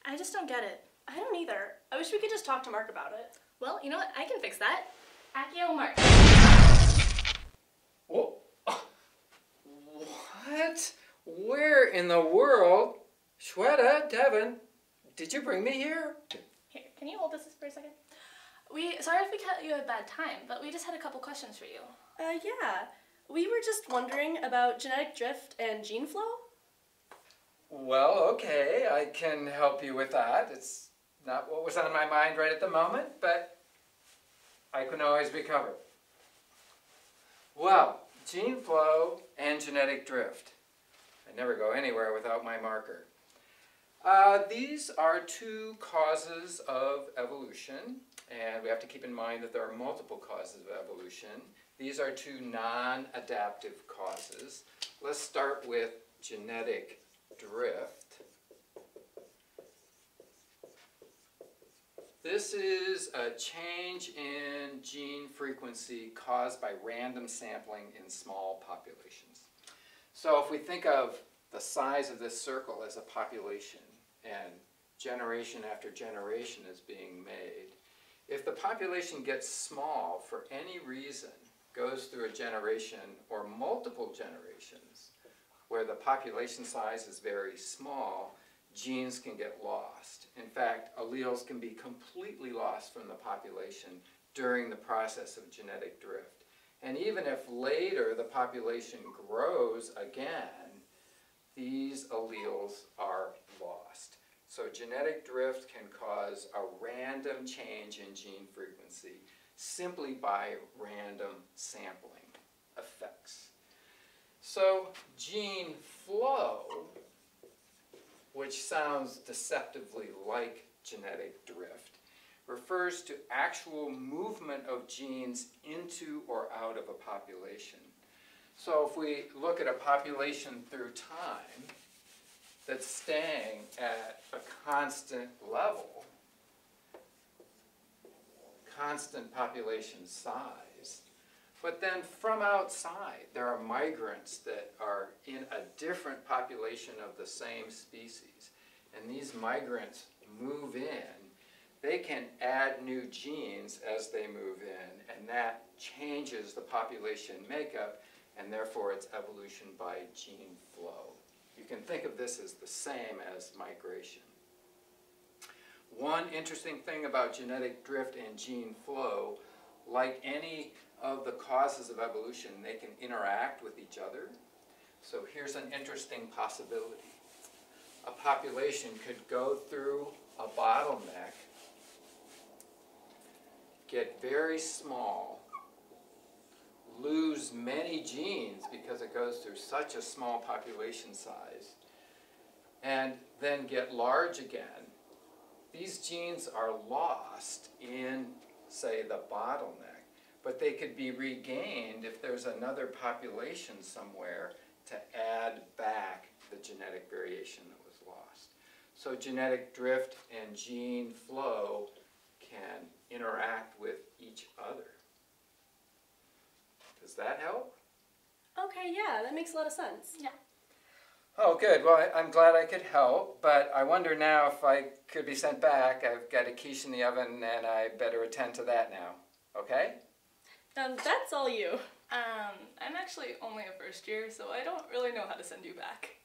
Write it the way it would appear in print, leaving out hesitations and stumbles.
I just don't get it. I don't either. I wish we could just talk to Mark about it. Well, you know what? I can fix that. Accio Mark. Whoa. What? Where in the world? Shweta, Devin, did you bring me here? Here, can you hold this for a second? Sorry if we caught you at a bad time, but we just had a couple questions for you. Yeah. We were just wondering about genetic drift and gene flow. Well, okay, I can help you with that. It's not what was on my mind right at the moment, but I can always be covered. Well, gene flow and genetic drift. I never go anywhere without my marker. These are two causes of evolution, and we have to keep in mind that there are multiple causes of evolution. These are two non-adaptive causes. Let's start with genetic drift. This is a change in gene frequency caused by random sampling in small populations. So if we think of the size of this circle as a population and generation after generation is being made, if the population gets small for any reason, goes through a generation or multiple generations where the population size is very small, genes can get lost. In fact, alleles can be completely lost from the population during the process of genetic drift. And even if later the population grows again, these alleles are lost. So genetic drift can cause a random change in gene frequency simply by random sampling effects. So gene flow, which sounds deceptively like genetic drift, refers to actual movement of genes into or out of a population. So if we look at a population through time that's staying at a constant level, constant population size, but then from outside there are migrants that are in a different population of the same species, and these migrants move in, they can add new genes as they move in, and that changes the population makeup, and therefore it's evolution by gene flow. You can think of this as the same as migration. One interesting thing about genetic drift and gene flow, like any of the causes of evolution, they can interact with each other. So here's an interesting possibility. A population could go through a bottleneck, get very small, lose many genes because it goes through such a small population size, and then get large again. These genes are lost in, say, the bottleneck, but they could be regained if there's another population somewhere to add back the genetic variation that was lost. So genetic drift and gene flow can interact with each other. Does that help? Okay, yeah, that makes a lot of sense. Yeah. Oh, good. Well, I'm glad I could help, but I wonder now if I could be sent back. I've got a quiche in the oven, and I better attend to that now. Okay? That's all you. I'm actually only a first year, so I don't really know how to send you back.